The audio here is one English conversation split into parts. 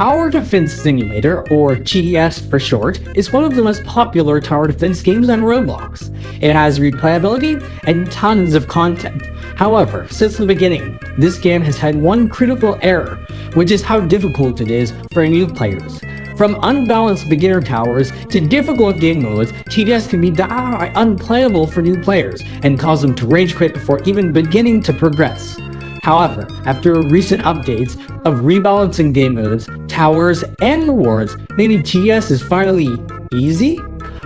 Tower Defense Simulator, or TDS for short, is one of the most popular tower defense games on Roblox. It has replayability and tons of content. However, since the beginning, this game has had one critical error, which is how difficult it is for new players. From unbalanced beginner towers to difficult game modes, TDS can be downright unplayable for new players and cause them to rage quit before even beginning to progress. However, after recent updates of rebalancing game modes, towers, and rewards, maybe TDS is finally easy?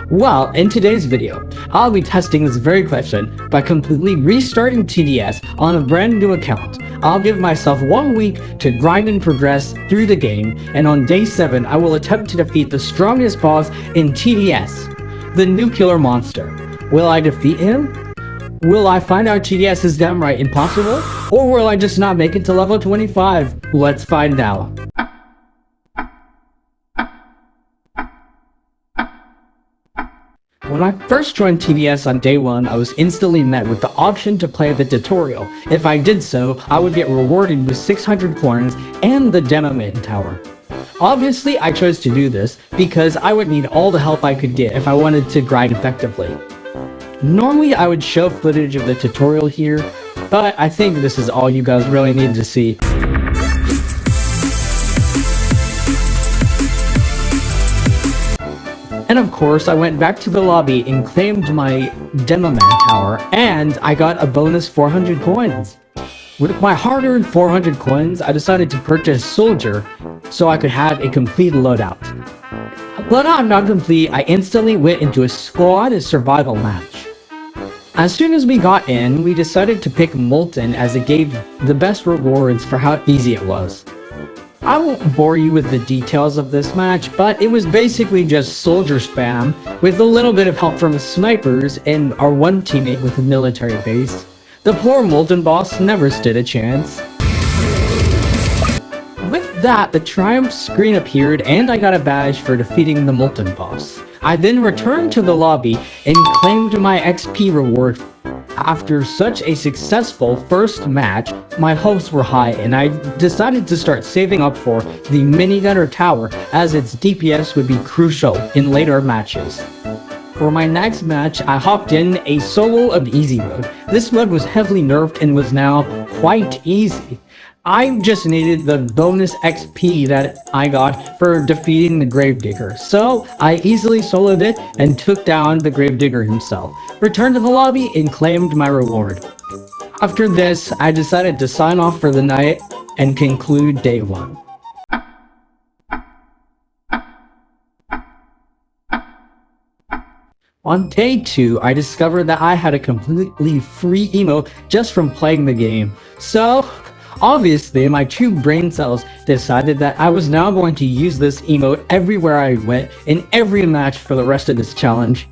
Well, in today's video, I'll be testing this very question by completely restarting TDS on a brand new account. I'll give myself 1 week to grind and progress through the game, and on day 7 I will attempt to defeat the strongest boss in TDS, the nuclear monster. Will I defeat him? Will I find out TDS is downright impossible? Or will I just not make it to level 25? Let's find out. When I first joined TDS on day 1, I was instantly met with the option to play the tutorial. If I did so, I would get rewarded with 600 coins and the demo main tower. Obviously, I chose to do this because I would need all the help I could get if I wanted to grind effectively. Normally, I would show footage of the tutorial here, but I think this is all you guys really need to see. And of course, I went back to the lobby and claimed my demo man tower, and I got a bonus 400 coins. With my hard-earned 400 coins, I decided to purchase Soldier so I could have a complete loadout. Loadout not complete, I instantly went into a squad survival match. As soon as we got in, we decided to pick Molten as it gave the best rewards for how easy it was. I won't bore you with the details of this match, but it was basically just soldier spam with a little bit of help from snipers and our one teammate with a military base. The poor Molten boss never stood a chance. With that, the triumph screen appeared and I got a badge for defeating the Molten boss. I then returned to the lobby and claimed my XP reward. After such a successful first match, my hopes were high and I decided to start saving up for the minigunner tower as its DPS would be crucial in later matches. For my next match, I hopped in a solo of easy mode. This mode was heavily nerfed and was now quite easy. I just needed the bonus XP that I got for defeating the Gravedigger, so I easily soloed it and took down the Gravedigger himself, returned to the lobby, and claimed my reward. After this, I decided to sign off for the night and conclude day 1. On day 2, I discovered that I had a completely free emote just from playing the game, so obviously, my 2 brain cells decided that I was now going to use this emote everywhere I went in every match for the rest of this challenge.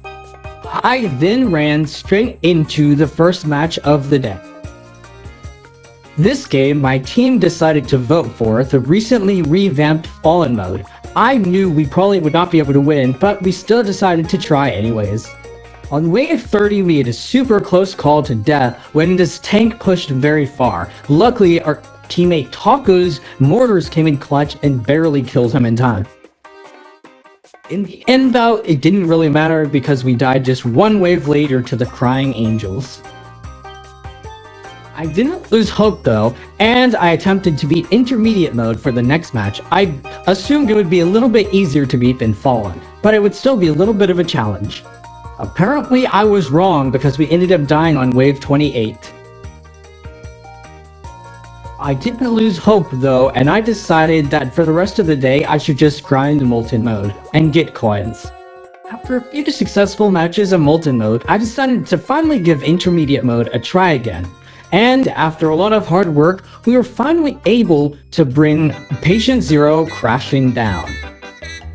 I then ran straight into the first match of the day. This game, my team decided to vote for the recently revamped Fallen mode. I knew we probably would not be able to win, but we still decided to try anyways. On wave 30, we had a super close call to death when this tank pushed very far. Luckily, our teammate Taco's mortars came in clutch and barely killed him in time. In the end though, it didn't really matter because we died just 1 wave later to the Crying Angels. I didn't lose hope though, and I attempted to beat intermediate mode for the next match. I assumed it would be a little bit easier to beat than Fallen, but it would still be a little bit of a challenge. Apparently, I was wrong because we ended up dying on wave 28. I didn't lose hope though, and I decided that for the rest of the day, I should just grind Molten mode and get coins. After a few successful matches of Molten mode, I decided to finally give intermediate mode a try again. And after a lot of hard work, we were finally able to bring Patient Zero crashing down.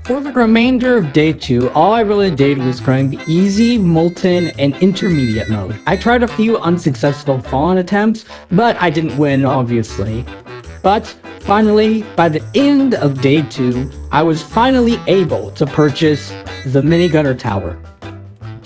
For the remainder of day 2, all I really did was grind easy, Molten, and intermediate mode. I tried a few unsuccessful Fallen attempts, but I didn't win, obviously. But finally, by the end of day 2, I was finally able to purchase the minigunner tower.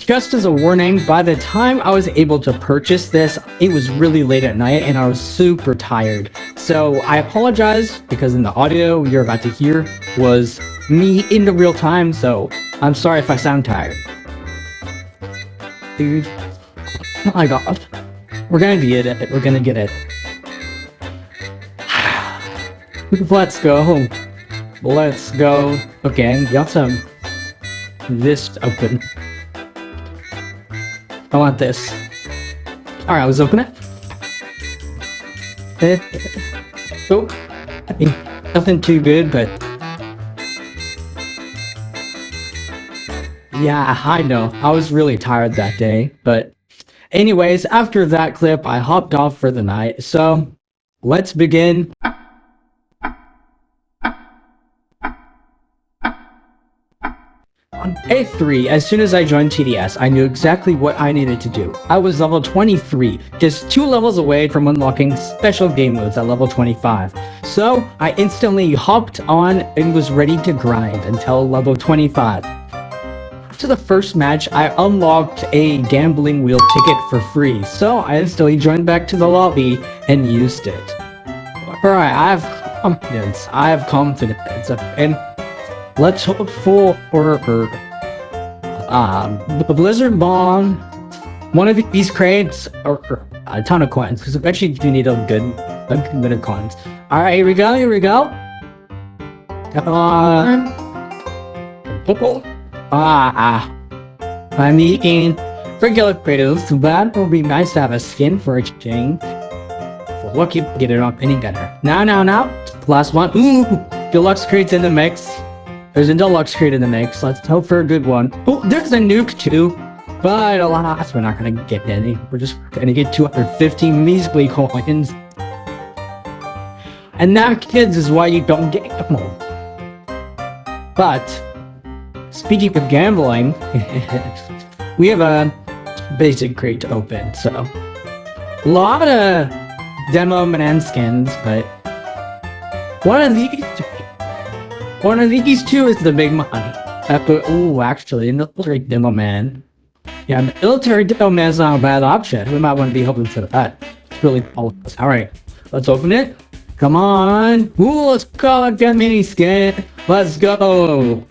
Just as a warning, by the time I was able to purchase this, it was really late at night and I was super tired. So I apologize because in the audio you're about to hear was me in the real time, so I'm sorry if I sound tired. Dude, oh my god. We're gonna get it. We're gonna get it. Let's go. Let's go. Okay, got some. This open. I want this. Alright, let's open it. Oh, I mean, nothing too good, but yeah, I know. I was really tired that day, but anyways, after that clip, I hopped off for the night, so let's begin. On day 3, as soon as I joined TDS, I knew exactly what I needed to do. I was level 23, just 2 levels away from unlocking special game modes at level 25. So, I instantly hopped on and was ready to grind until level 25. After the first match, I unlocked a gambling wheel ticket for free, so I instantly joined back to the lobby and used it. Alright, I have confidence, and let's hope for the Blizzard Bomb, one of these crates, or a ton of coins, because eventually you need a good bit of coins. Alright, here we go. Come on. I'm eating regular kratos. Too bad. It would be nice to have a skin for exchange. For lucky, get it off any better. Now. Last one. Ooh, deluxe crates in the mix. There's a deluxe crate in the mix. Let's hope for a good one. Oh, there's a nuke too. But alas, we're not gonna get any. We're just gonna get 250 measly coins. And that, kids, is why you don't gamble. But speaking of gambling, we have a basic crate to open, so a lot of demo man skins, but one of these two is the big money. Oh, actually, military demo man. Yeah, military demo man is not a bad option. We might want to be hoping for that. It's really all. All right, let's open it. Come on. Ooh, let's go. Get mini skin. Let's go.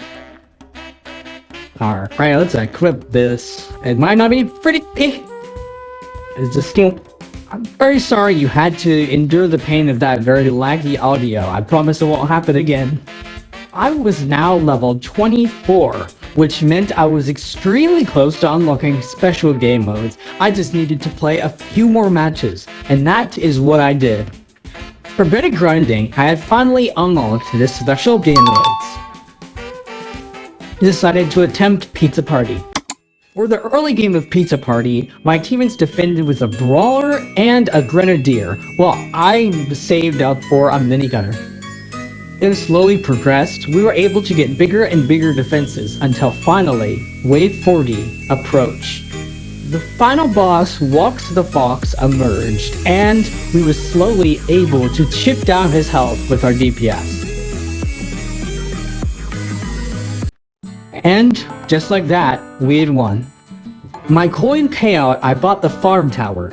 Alright, let's equip this. It might not be pretty. It's just still. I'm very sorry you had to endure the pain of that very laggy audio. I promise it won't happen again. I was now level 24, which meant I was extremely close to unlocking special game modes. I just needed to play a few more matches, and that is what I did. For a bit of grinding, I had finally unlocked this special game modes. Decided to attempt Pizza Party. For the early game of Pizza Party, my teammates defended with a Brawler and a Grenadier, while I saved up for a Minigunner. It slowly progressed. We were able to get bigger and bigger defenses until finally, Wave 40 approached. The final boss, Walks the Fox, emerged, and we were slowly able to chip down his health with our DPS. And, just like that, we had won. My coin payout, I bought the farm tower.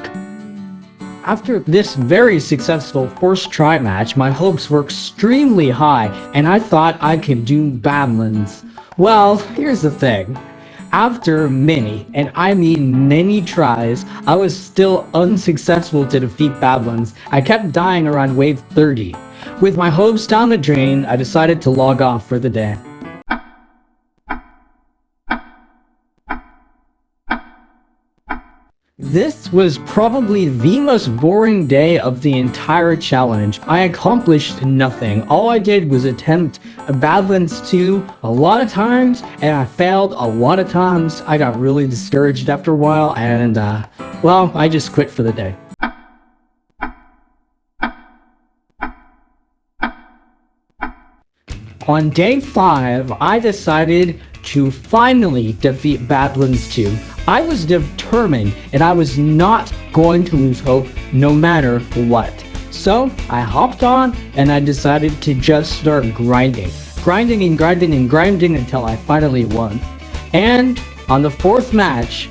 After this very successful first try match, my hopes were extremely high, and I thought I could do Badlands. Well, here's the thing. After many, and I mean many tries, I was still unsuccessful to defeat Badlands. I kept dying around wave 30. With my hopes down the drain, I decided to log off for the day. This was probably the most boring day of the entire challenge. I accomplished nothing. All I did was attempt a Badlands 2 a lot of times, and I failed a lot of times. I got really discouraged after a while, and well, I just quit for the day. On day 5, I decided to finally defeat Badlands 2. I was determined, and I was not going to lose hope no matter what. So, I hopped on, and I decided to just start grinding. Grinding until I finally won. And, on the 4th match,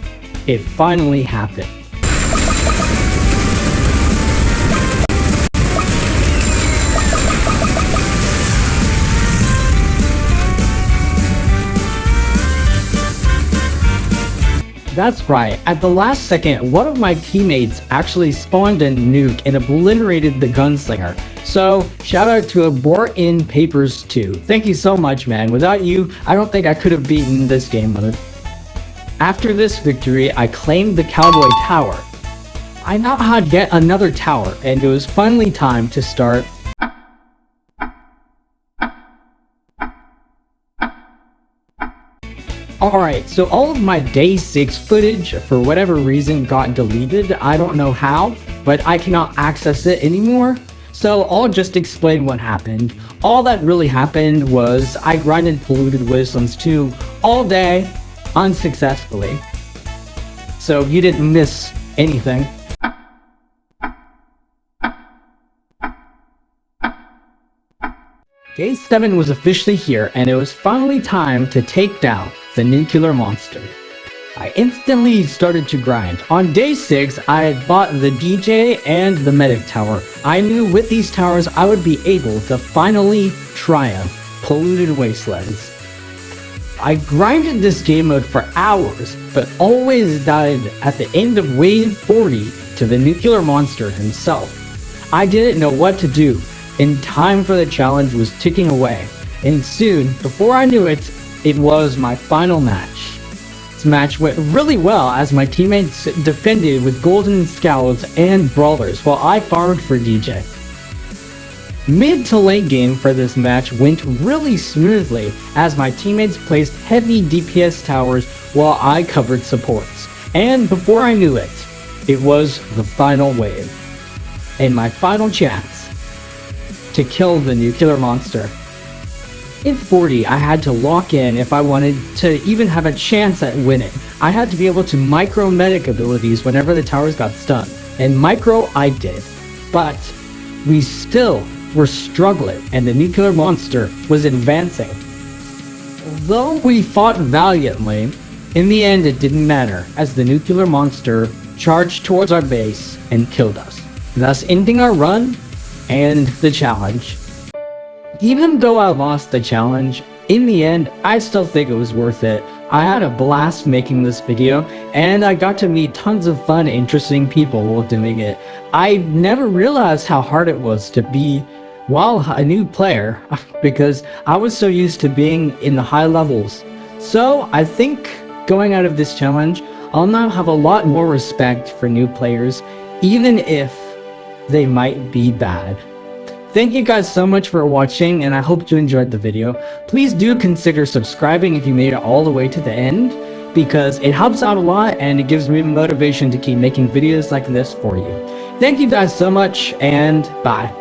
it finally happened. That's right, at the last second, one of my teammates actually spawned a nuke and obliterated the gunslinger. So, shout out to Abort in Papers 2. Thank you so much, man. Without you, I don't think I could have beaten this game mode. After this victory, I claimed the Cowboy Tower. I now had yet another tower, and it was finally time to start. Alright, so all of my day 6 footage, for whatever reason, got deleted. I don't know how, but I cannot access it anymore. So I'll just explain what happened. All that really happened was I grinded Polluted Wisdoms 2 all day, unsuccessfully. So you didn't miss anything. Day 7 was officially here, and it was finally time to take down the nuclear monster. I instantly started to grind. On day 6, I had bought the DJ and the medic tower. I knew with these towers I would be able to finally triumph Polluted Wastelands. I grinded this game mode for hours, but always died at the end of wave 40 to the nuclear monster himself. I didn't know what to do, and time for the challenge was ticking away. And soon, before I knew it, it was my final match. This match went really well as my teammates defended with golden scouts and brawlers while I farmed for DJ. Mid to late game for this match went really smoothly as my teammates placed heavy DPS towers while I covered supports. And before I knew it, it was the final wave. And my final chance to kill the nuclear monster. In 40, I had to lock in if I wanted to even have a chance at winning. I had to be able to micro medic abilities whenever the towers got stunned. And micro I did. But we still were struggling and the nuclear monster was advancing. Though we fought valiantly, in the end it didn't matter as the nuclear monster charged towards our base and killed us, thus ending our run and the challenge. Even though I lost the challenge, in the end, I still think it was worth it. I had a blast making this video, and I got to meet tons of fun, interesting people while doing it. I never realized how hard it was to be, well, a new player, because I was so used to being in the high levels. So, I think going out of this challenge, I'll now have a lot more respect for new players, even if they might be bad. Thank you guys so much for watching, and I hope you enjoyed the video. Please do consider subscribing if you made it all the way to the end, because it helps out a lot and it gives me motivation to keep making videos like this for you. Thank you guys so much, and bye.